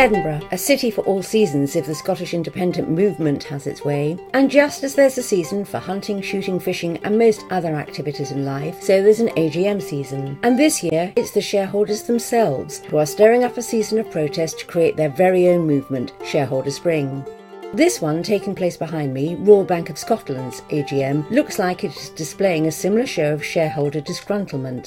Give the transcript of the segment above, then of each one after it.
Edinburgh, a city for all seasons if the Scottish independent movement has its way. And just as there's a season for hunting, shooting, fishing and most other activities in life, so there's an AGM season. And this year, it's the shareholders themselves who are stirring up a season of protest to create their very own movement, Shareholder Spring. This one, taking place behind me, Royal Bank of Scotland's AGM, looks like it is displaying a similar show of shareholder disgruntlement.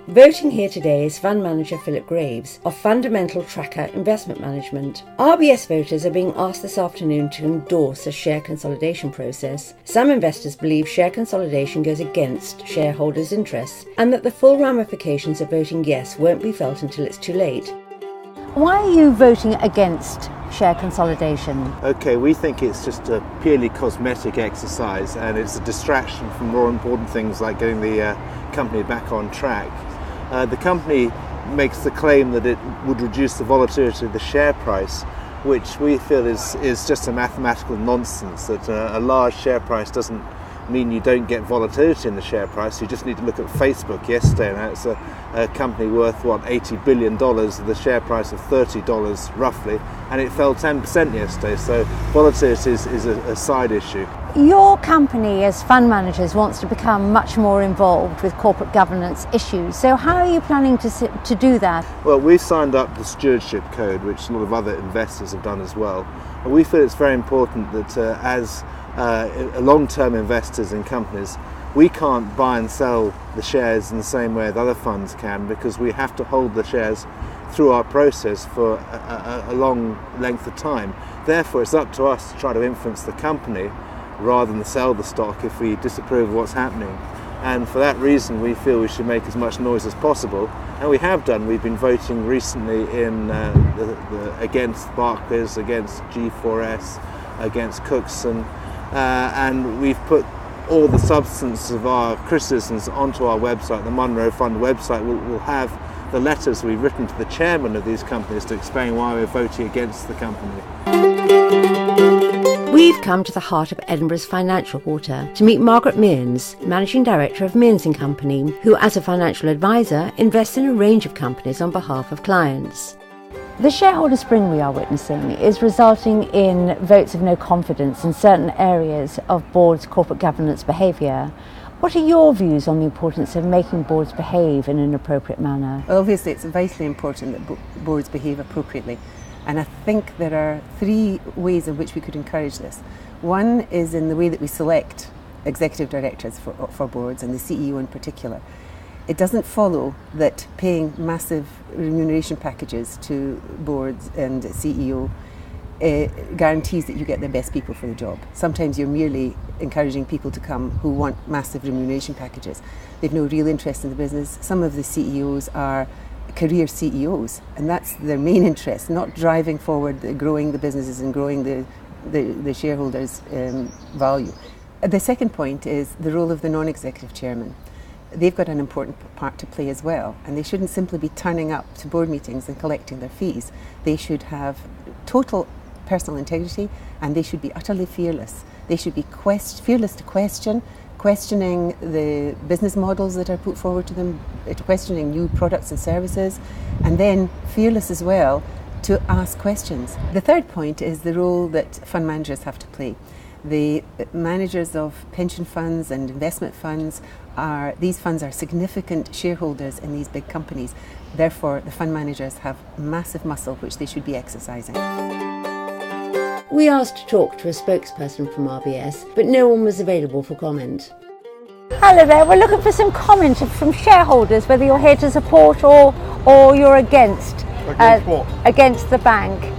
Voting here today is Fund Manager Philip Graves of Fundamental Tracker Investment Management. RBS voters are being asked this afternoon to endorse a share consolidation process. Some investors believe share consolidation goes against shareholders' interests and that the full ramifications of voting yes won't be felt until it's too late. Why are you voting against share consolidation? Okay, we think it's just a purely cosmetic exercise and it's a distraction from more important things like getting the company back on track. The company makes the claim that it would reduce the volatility of the share price, which we feel is just a mathematical nonsense, that a large share price doesn't mean you don't get volatility in the share price. You just need to look at Facebook yesterday, and it's a company worth, $80 billion, the share price of $30 roughly, and it fell 10% yesterday, so volatility is a side issue. Your company as fund managers wants to become much more involved with corporate governance issues, so how are you planning to do that? Well, we signed up the stewardship code, which a lot of other investors have done as well, and we feel it's very important that as long-term investors in companies, we can't buy and sell the shares in the same way that other funds can, because we have to hold the shares through our process for a long length of time. Therefore, it's up to us to try to influence the company rather than sell the stock if we disapprove of what's happening. And for that reason, we feel we should make as much noise as possible, and we have done. We've been voting recently in against Barclays, against G4S, against Cookson, and we've put all the substance of our criticisms onto our website. The Munro Fund website will have the letters we've written to the chairman of these companies to explain why we're voting against the company. We've come to the heart of Edinburgh's financial water to meet Margaret Mearns, Managing Director of Mearns & Company, who as a financial advisor invests in a range of companies on behalf of clients. The shareholder spring we are witnessing is resulting in votes of no confidence in certain areas of boards' corporate governance behaviour. What are your views on the importance of making boards behave in an appropriate manner? Well, obviously it's vitally important that boards behave appropriately, and I think there are three ways in which we could encourage this. One is in the way that we select executive directors for boards, and the CEO in particular. It doesn't follow that paying massive remuneration packages to boards and CEO guarantees that you get the best people for the job. Sometimes you're merely encouraging people to come who want massive remuneration packages. They've no real interest in the business. Some of the CEOs are career CEOs, and that's their main interest, not driving forward, growing the businesses and growing the shareholders' value. The second point is the role of the non-executive chairman. They've got an important part to play as well, and they shouldn't simply be turning up to board meetings and collecting their fees. They should have total personal integrity, and they should be utterly fearless. They should be fearless to questioning the business models that are put forward to them, questioning new products and services, and then fearless as well to ask questions. The third point is the role that fund managers have to play. The managers of pension funds and investment funds these funds are significant shareholders in these big companies. Therefore, the fund managers have massive muscle which they should be exercising. We asked to talk to a spokesperson from RBS, but no one was available for comment. Hello there, we're looking for some comment from shareholders, whether you're here to support or you're against. Against what? Against the bank.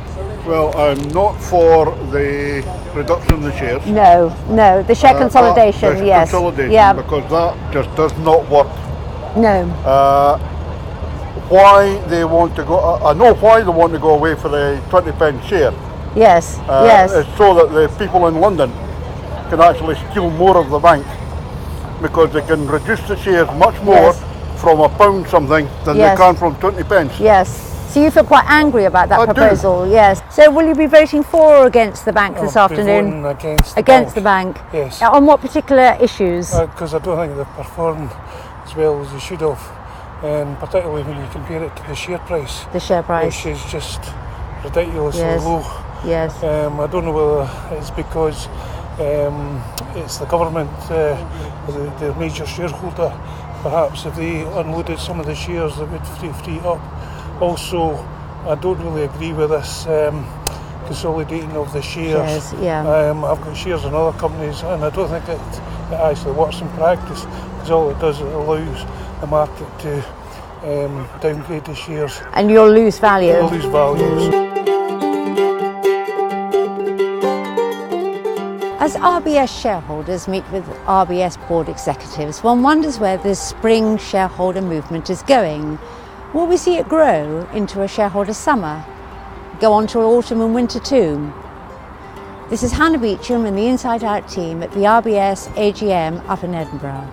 Well, I'm not for the reduction of the shares. No, the share consolidation, yes. Consolidation, yeah. Because that just does not work. No. Why they want to go, I know why they want to go away for the 20p share. Yes, yes. It's so that the people in London can actually steal more of the bank, because they can reduce the shares much more from £1 something than they can from 20p. Yes. So you feel quite angry about that proposal? Do. Yes. So will you be voting for or against the bank this afternoon? Against the bank. Yes. On what particular issues? Because I don't think they've performed as well as they should have. and particularly when you compare it to the share price. The share price. Which is just ridiculously Yes. low. Yes. I don't know whether it's because it's the government, their major shareholder. Perhaps if they unloaded some of the shares, that would free up. Also, I don't really agree with this consolidating of the shares. I've got shares in other companies, and I don't think it actually works in practice, because all it does is it allows the market to downgrade the shares. And you'll lose value. You'll lose values. As RBS shareholders meet with RBS board executives, one wonders where this spring shareholder movement is going. Will we see it grow into a shareholder summer? Go on to autumn and winter too? This is Hannah Beecham and the Inside Out team at the RBS AGM up in Edinburgh.